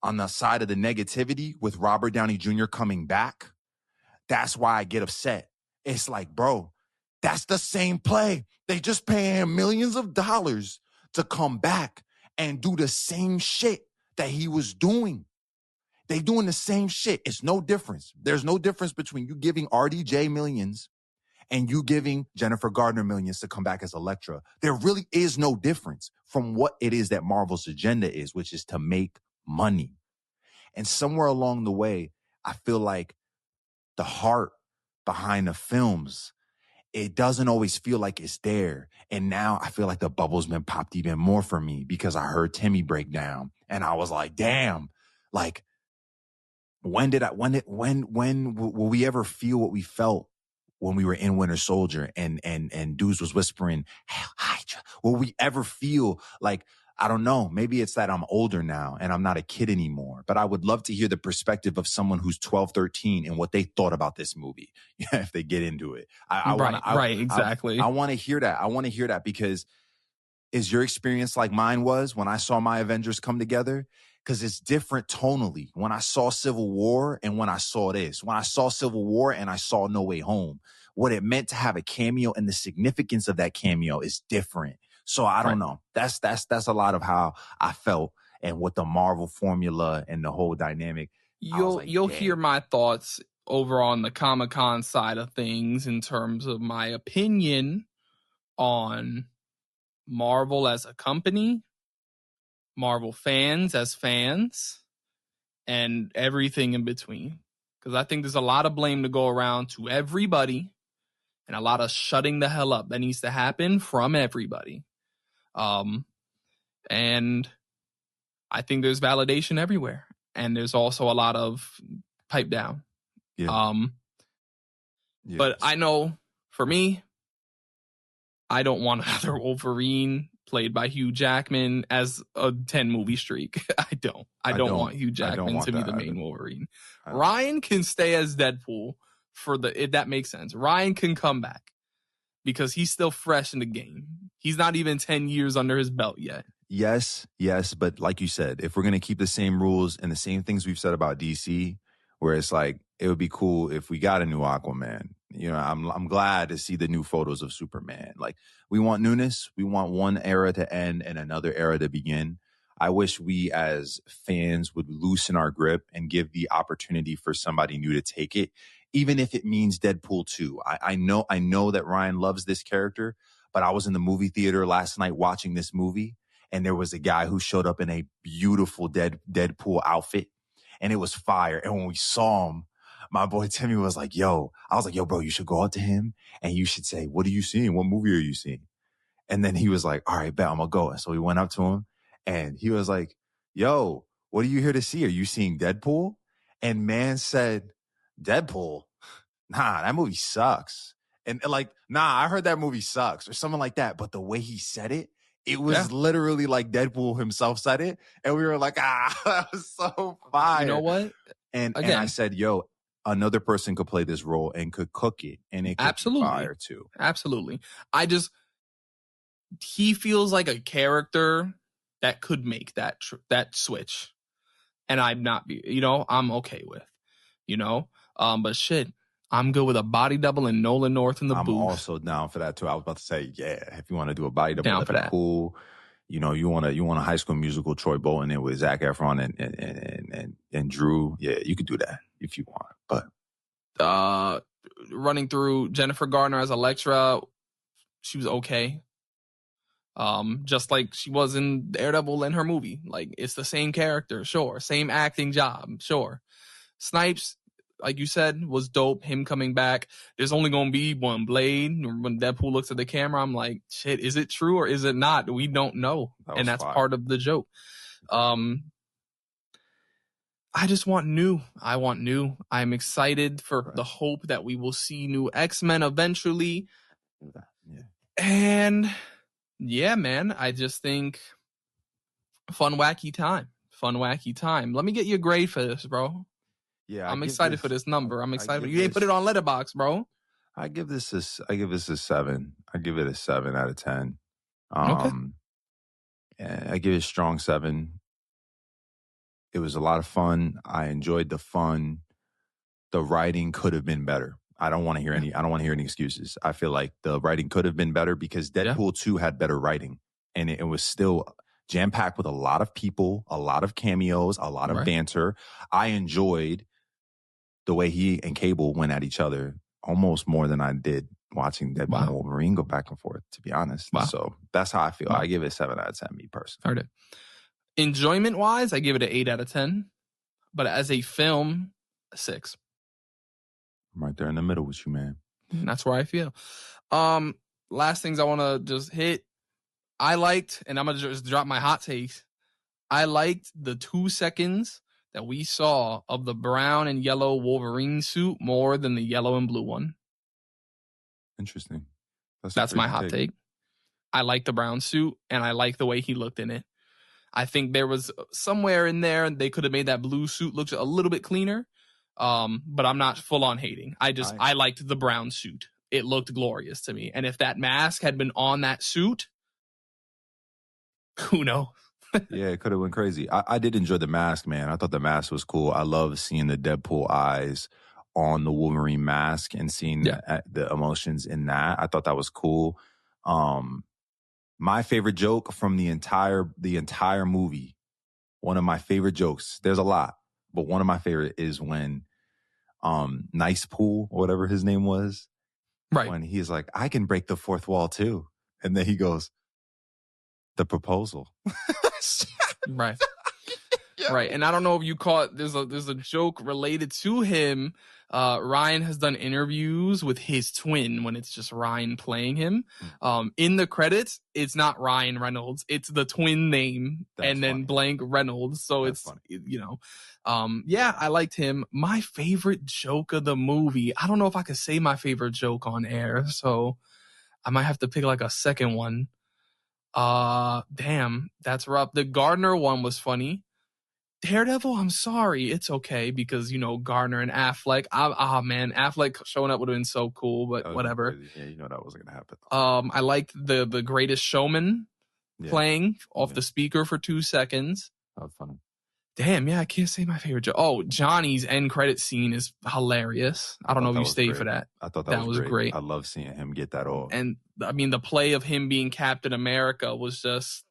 on the side of the negativity with Robert Downey Jr. coming back, that's why I get upset. It's like, bro, that's the same play. They just pay him millions of dollars to come back and do the same shit that he was doing. They doing the same shit. It's no difference. There's no difference between you giving RDJ millions and you giving Jennifer Gardner millions to come back as Elektra. There really is no difference from what it is that Marvel's agenda is, which is to make money. And somewhere along the way, I feel like the heart behind the films, it doesn't always feel like it's there. And now I feel like the bubble's been popped even more for me because I heard Timmy break down and I was like, damn, like when will we ever feel what we felt when we were in Winter Soldier and dudes was whispering, "Hail Hydra"? Will we ever feel like, I don't know, maybe it's that I'm older now and I'm not a kid anymore, but I would love to hear the perspective of someone who's 12, 13 and what they thought about this movie if they get into it. Right, exactly. I want to hear that. I want to hear that because is your experience like mine was when I saw my Avengers come together? Because it's different tonally. When I saw Civil War and when I saw this. When I saw Civil War and I saw No Way Home, what it meant to have a cameo and the significance of that cameo is different. So I don't know. That's a lot of how I felt and what the Marvel formula and the whole dynamic. You'll hear my thoughts over on the Comic-Con side of things in terms of my opinion on Marvel as a company, Marvel fans as fans, and everything in between. Because I think there's a lot of blame to go around to everybody and a lot of shutting the hell up that needs to happen from everybody. And I think there's validation everywhere. And there's also a lot of pipe down. Yeah. But I know for me, I don't want another Wolverine played by Hugh Jackman as a 10 movie streak. I don't want Hugh Jackman to be the main Wolverine. Ryan can stay as Deadpool if that makes sense. Ryan can come back because he's still fresh in the game. He's not even 10 years under his belt yet. Yes. But like you said, if we're going to keep the same rules and the same things we've said about DC, where it's like, it would be cool if we got a new Aquaman. You know, I'm glad to see the new photos of Superman. Like, we want newness. We want one era to end and another era to begin. I wish we as fans would loosen our grip and give the opportunity for somebody new to take it, even if it means Deadpool 2. I know that Ryan loves this character, but I was in the movie theater last night watching this movie, and there was a guy who showed up in a beautiful Deadpool outfit, and it was fire. And when we saw him, my boy Timmy was like, yo, I was like, yo, bro, you should go out to him and you should say, what are you seeing? What movie are you seeing? And then he was like, all right, bet, I'm gonna go. And so we went up to him and he was like, yo, what are you here to see? Are you seeing Deadpool? And man said, Deadpool? Nah, that movie sucks. And like, nah, I heard that movie sucks or something like that. But the way he said it, it was literally like Deadpool himself said it. And we were like, that was so fire. You know what? And I said, yo, another person could play this role and could cook it. And it could be fire too. Absolutely. He feels like a character that could make that switch. And I'm okay with, but shit, I'm good with a body double and Nolan North in the booth. I'm also down for that too. I was about to say, yeah, if you want to do a body double, that'd be cool. You know, you want a High School Musical Troy Bolton in with Zac Efron and Drew. Yeah, you could do that if you want. But running through Jennifer Gardner as Elektra, she was okay. Just like she was in Daredevil in her movie. Like, it's the same character, sure. Same acting job, sure. Snipes, like you said, was dope. Him coming back. There's only going to be one Blade. When Deadpool looks at the camera, I'm like, shit, is it true or is it not? We don't know. And that's part of the joke. I just want new. I want new. I'm excited for the hope that we will see new X-Men eventually. Yeah. And yeah, man, I just think fun, wacky time. Fun, wacky time. Let me get you a grade for this, bro. Yeah, I'm excited for this number. I'm excited. You ain't put it on Letterboxd, bro. I give this a 7. I give it a 7 out of 10. Okay. I give it a strong 7. It was a lot of fun. I enjoyed the fun. The writing could have been better. I don't want to hear any excuses. I feel like the writing could have been better because Deadpool 2 had better writing, and it was still jam-packed with a lot of people, a lot of cameos, a lot of banter. I enjoyed the way he and Cable went at each other almost more than I did watching Deadpool and Wolverine go back and forth, to be honest. So that's how I feel. I give it a 7 out of 10, me personally. Heard it. Enjoyment-wise, I give it an 8 out of 10. But as a film, a 6. I'm right there in the middle with you, man. And that's where I feel. Last things I want to just hit. I liked, and I'm going to just drop my hot takes. I liked the 2 seconds that we saw of the brown and yellow Wolverine suit more than the yellow and blue one. Interesting. That's my hot take. I like the brown suit, and I like the way he looked in it. I think there was somewhere in there they could have made that blue suit look a little bit cleaner. But I'm not full on hating. I liked the brown suit. It looked glorious to me. And if that mask had been on that suit, who knows? Yeah, it could have went crazy. I did enjoy the mask, man. I thought the mask was cool. I love seeing the Deadpool eyes on the Wolverine mask and seeing the emotions in that. I thought that was cool. My favorite joke from the entire movie, one of my favorite jokes, there's a lot, but one of my favorite is when Nice Pool, or whatever his name was, when he's like, I can break the fourth wall too. And then he goes, the proposal. Right. Right. And I don't know if you caught, there's a joke related to him. Ryan has done interviews with his twin when it's just Ryan playing him. In the credits, it's not Ryan Reynolds. It's the twin name and then blank Reynolds. So that's funny. I liked him. My favorite joke of the movie. I don't know if I could say my favorite joke on air. So I might have to pick like a second one. Damn, that's rough. The Gardner one was funny. Daredevil, I'm sorry. It's okay because, Gardner and Affleck. Man, Affleck showing up would have been so cool, but whatever. Yeah, that wasn't going to happen. I liked the Greatest Showman playing off the speaker for 2 seconds. That was funny. Damn, yeah, I can't say my favorite joke. Oh, Johnny's end credit scene is hilarious. I don't know if you stayed for that. I thought that was great. I love seeing him get that off. And, I mean, the play of him being Captain America was just...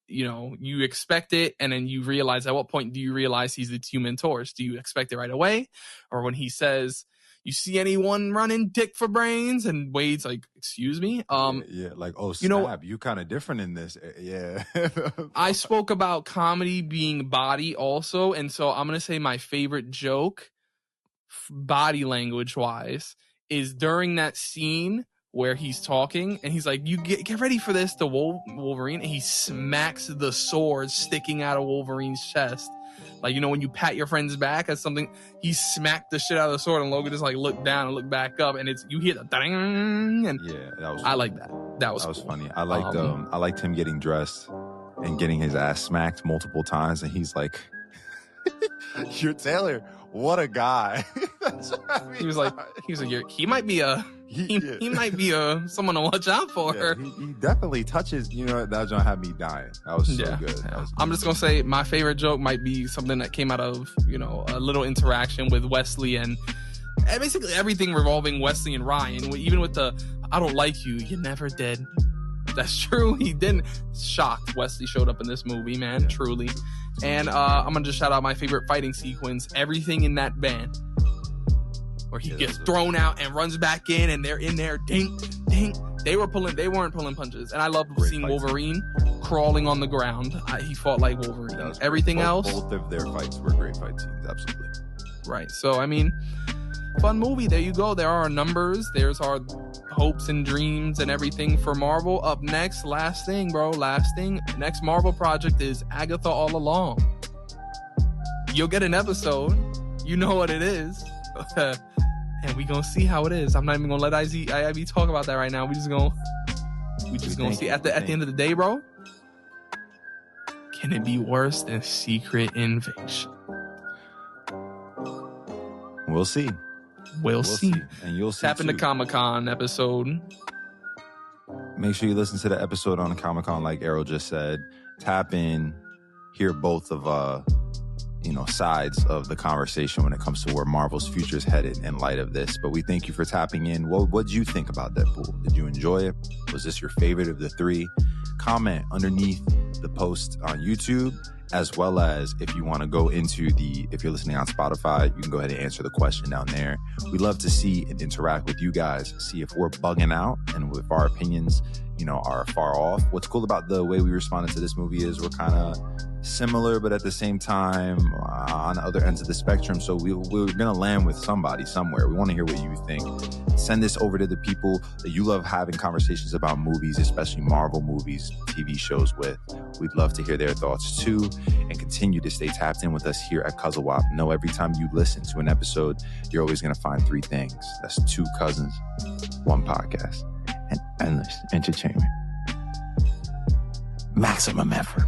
you expect it, and then you realize, at what point do you realize he's the Human Torch? Do you expect it right away? Or when he says, you see anyone running dick for brains? And Wade's like, excuse me? Like, oh, snap, you kind of different in this. Yeah. I spoke about comedy being body also, and so I'm going to say my favorite joke, body language-wise, is during that scene where he's talking and he's like, you get ready for this, to Wolverine, and he smacks the sword sticking out of Wolverine's chest. Like, when you pat your friend's back at something, he smacked the shit out of the sword, and Logan just like looked down and looked back up, and you hear the ding, and that was I like that. That was funny. I liked him getting dressed and getting his ass smacked multiple times, and he's like, you're Taylor, what a guy. He was like, he might be he might be someone to watch out for. Yeah, he definitely touches. That joint had me dying. That was so good. I'm just gonna say my favorite joke might be something that came out of a little interaction with Wesley and basically everything revolving Wesley and Ryan. Even with the I don't like you, you never did. That's true. He didn't. Shocked Wesley showed up in this movie, man. Yeah. Truly. And I'm gonna just shout out my favorite fighting sequence. Everything in that van, where he gets thrown out and runs back in, and they're in there, ding, ding. They weren't pulling punches, and I love seeing Wolverine crawling on the ground. He fought like Wolverine. Everything else, both of their fights were great fight scenes. Absolutely. Right. So I mean, fun movie. There you go. There are our numbers. There's our hopes and dreams and everything for Marvel. Up next, last thing. Next Marvel project is Agatha All Along. You'll get an episode. You know what it is. And we gonna see how it is. I'm not even gonna let IB talk about that right now. We just gonna see at the end of the day, bro. Can it be worse than Secret Invasion? We'll see. We'll see. And you'll see. Tap into Comic-Con episode. Make sure you listen to the episode on Comic-Con, like Errol just said. Tap in, hear both of sides of the conversation when it comes to where Marvel's future is headed in light of this. But we thank you for tapping in. What did you think about Deadpool? Did you enjoy it? Was this your favorite of the three? Comment underneath the post on YouTube, as well as if you want to go into if you're listening on Spotify, you can go ahead and answer the question down there. We love to see and interact with you guys, see if we're bugging out and if our opinions, are far off. What's cool about the way we responded to this movie is we're kind of similar, but at the same time on other ends of the spectrum. So we're going to land with somebody somewhere. We want to hear what you think. Send this over to the people that you love having conversations about movies, especially Marvel movies, TV shows with. We'd love to hear their thoughts too, and continue to stay tapped in with us here at CUZZO-OP. Know every time you listen to an episode, you're always going to find three things. That's two cousins, one podcast, and endless entertainment. Maximum effort.